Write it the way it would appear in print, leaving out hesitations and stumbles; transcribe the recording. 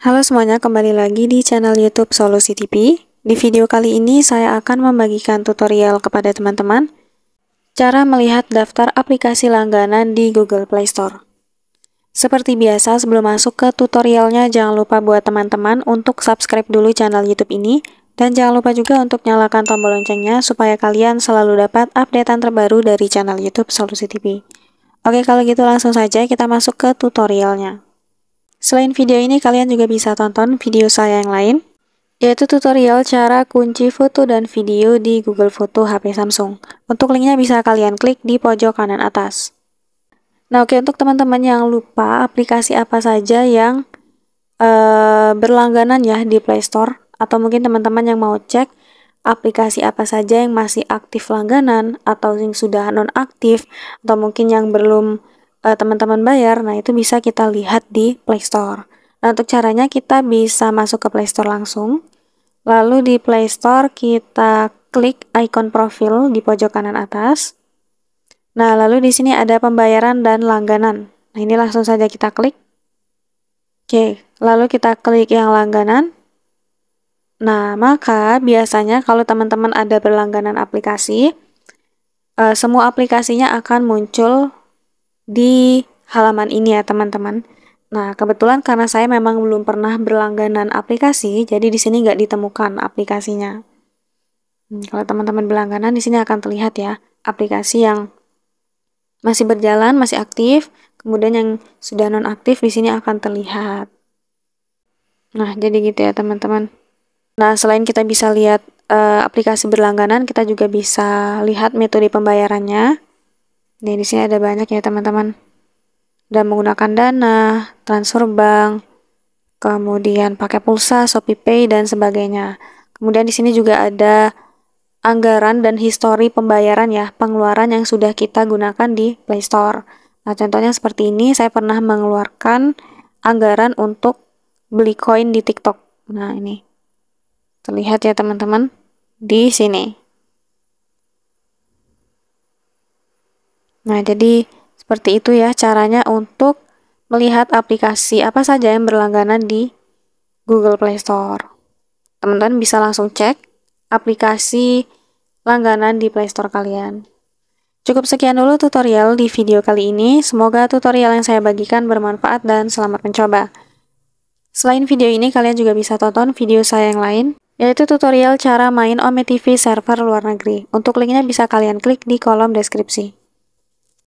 Halo semuanya, kembali lagi di channel YouTube Solusi TV. Di video kali ini saya akan membagikan tutorial kepada teman-teman cara melihat daftar aplikasi langganan di Google Play Store. Seperti biasa, sebelum masuk ke tutorialnya, jangan lupa buat teman-teman untuk subscribe dulu channel YouTube ini, dan jangan lupa juga untuk nyalakan tombol loncengnya supaya kalian selalu dapat updatean terbaru dari channel YouTube Solusi TV. Oke, kalau gitu langsung saja kita masuk ke tutorialnya. Selain video ini, kalian juga bisa tonton video saya yang lain, yaitu tutorial cara kunci foto dan video di Google Foto HP Samsung. Untuk linknya bisa kalian klik di pojok kanan atas. Nah, oke, untuk teman-teman yang lupa aplikasi apa saja yang berlangganan ya di Play Store, atau mungkin teman-teman yang mau cek aplikasi apa saja yang masih aktif langganan, atau yang sudah nonaktif, atau mungkin yang belum teman-teman bayar, nah itu bisa kita lihat di Play Store. Nah, untuk caranya kita bisa masuk ke Play Store langsung. Lalu di Play Store kita klik ikon profil di pojok kanan atas. Nah, lalu di sini ada pembayaran dan langganan. Nah, ini langsung saja kita klik. Oke, lalu kita klik yang langganan. Nah, maka biasanya kalau teman-teman ada berlangganan aplikasi, semua aplikasinya akan muncul di halaman ini ya teman-teman. Nah, kebetulan karena saya memang belum pernah berlangganan aplikasi, jadi di sini nggak ditemukan aplikasinya. Kalau teman-teman berlangganan, di sini akan terlihat ya aplikasi yang masih berjalan, masih aktif, kemudian yang sudah nonaktif di sini akan terlihat. Nah, jadi gitu ya teman-teman. Nah, selain kita bisa lihat aplikasi berlangganan, kita juga bisa lihat metode pembayarannya. Nih, di sini ada banyak ya teman-teman. Dan menggunakan Dana, transfer bank, kemudian pakai pulsa, ShopeePay dan sebagainya. Kemudian di sini juga ada anggaran dan histori pembayaran ya, pengeluaran yang sudah kita gunakan di Play Store. Nah, contohnya seperti ini, saya pernah mengeluarkan anggaran untuk beli koin di TikTok. Nah, ini terlihat ya teman-teman di sini. Nah, jadi seperti itu ya caranya untuk melihat aplikasi apa saja yang berlangganan di Google Play Store. Teman-teman bisa langsung cek aplikasi langganan di Play Store kalian. Cukup sekian dulu tutorial di video kali ini. Semoga tutorial yang saya bagikan bermanfaat dan selamat mencoba. Selain video ini, kalian juga bisa tonton video saya yang lain, yaitu tutorial cara main Ome TV server luar negeri. Untuk linknya bisa kalian klik di kolom deskripsi.